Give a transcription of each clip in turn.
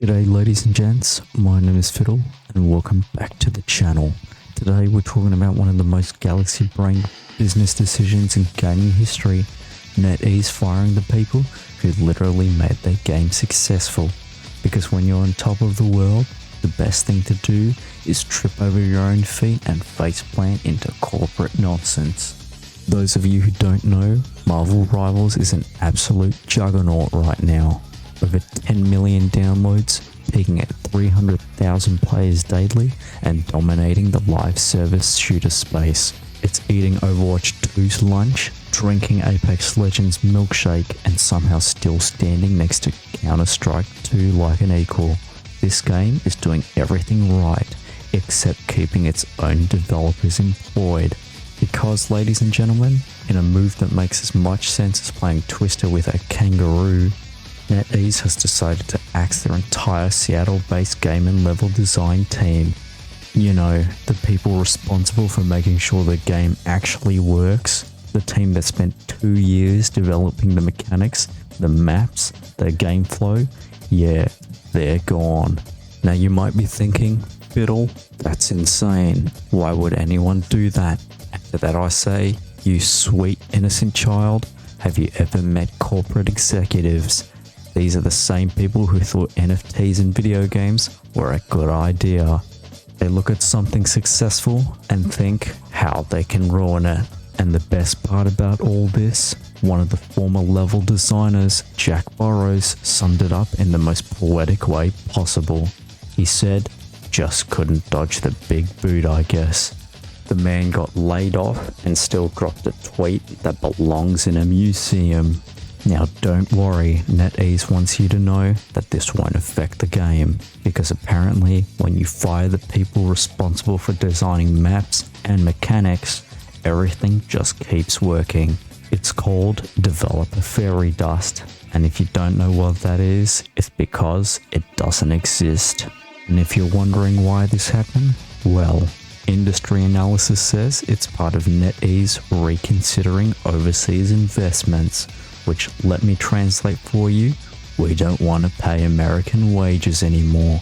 G'day ladies and gents, my name is Fiddle and welcome back to the channel. Today we're talking about one of the most galaxy brain business decisions in gaming history, NetEase firing the people who literally made their game successful. Because when you're on top of the world, the best thing to do is trip over your own feet and faceplant into corporate nonsense. Those of you who don't know, Marvel Rivals is an absolute juggernaut right now. Over 10 million downloads, peaking at 300,000 players daily, and dominating the live service shooter space. It's eating Overwatch 2's lunch, drinking Apex Legends milkshake, and somehow still standing next to Counter-Strike 2 like an equal. This game is doing everything right, except keeping its own developers employed. Because, ladies and gentlemen, in a move that makes as much sense as playing Twister with a kangaroo, NetEase has decided to axe their entire Seattle-based game and level design team. You know, the people responsible for making sure the game actually works, the team that spent 2 years developing the mechanics, the maps, the game flow, yeah, they're gone. Now you might be thinking, Fiddle, that's insane. Why would anyone do that? After that I say, you sweet innocent child, have you ever met corporate executives? These are the same people who thought NFTs in video games were a good idea. They look at something successful and think how they can ruin it. And the best part about all this, one of the former level designers, Jack Burrows, summed it up in the most poetic way possible. He said, just couldn't dodge the big boot, I guess. The man got laid off and still dropped a tweet that belongs in a museum. Now don't worry, NetEase wants you to know that this won't affect the game, because apparently when you fire the people responsible for designing maps and mechanics, everything just keeps working. It's called developer fairy dust, and if you don't know what that is, it's because it doesn't exist. And if you're wondering why this happened, well, industry analysis says it's part of NetEase reconsidering overseas investments, which, let me translate for you, we don't want to pay American wages anymore.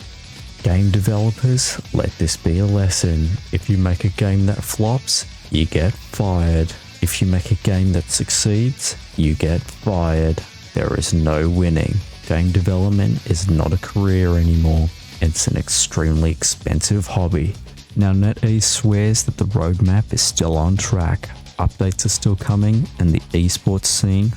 Game developers, let this be a lesson. If you make a game that flops, you get fired. If you make a game that succeeds, you get fired. There is no winning. Game development is not a career anymore. It's an extremely expensive hobby. Now NetEase swears that the roadmap is still on track. Updates are still coming and the esports scene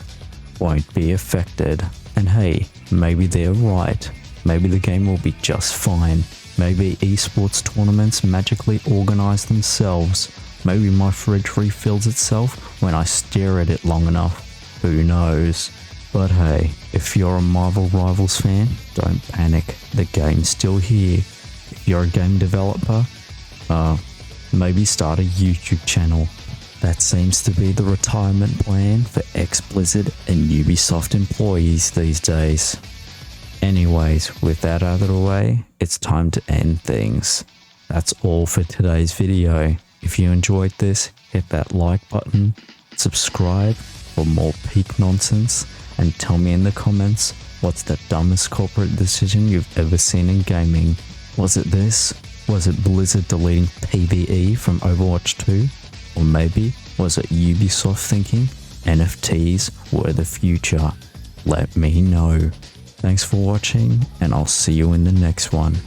won't be affected. And hey, maybe they're right. Maybe the game will be just fine. Maybe esports tournaments magically organize themselves. Maybe my fridge refills itself when I stare at it long enough. Who knows? But hey, if you're a Marvel Rivals fan, don't panic. The game's still here. If you're a game developer, maybe start a YouTube channel. That seems to be the retirement plan for ex-Blizzard and Ubisoft employees these days. Anyways, with that out of the way, it's time to end things. That's all for today's video. If you enjoyed this, hit that like button, subscribe for more peak nonsense, and tell me in the comments what's the dumbest corporate decision you've ever seen in gaming. Was it this? Was it Blizzard deleting PvE from Overwatch 2? Or maybe was it Ubisoft thinking NFTs were the future? Let me know. Thanks for watching, and I'll see you in the next one.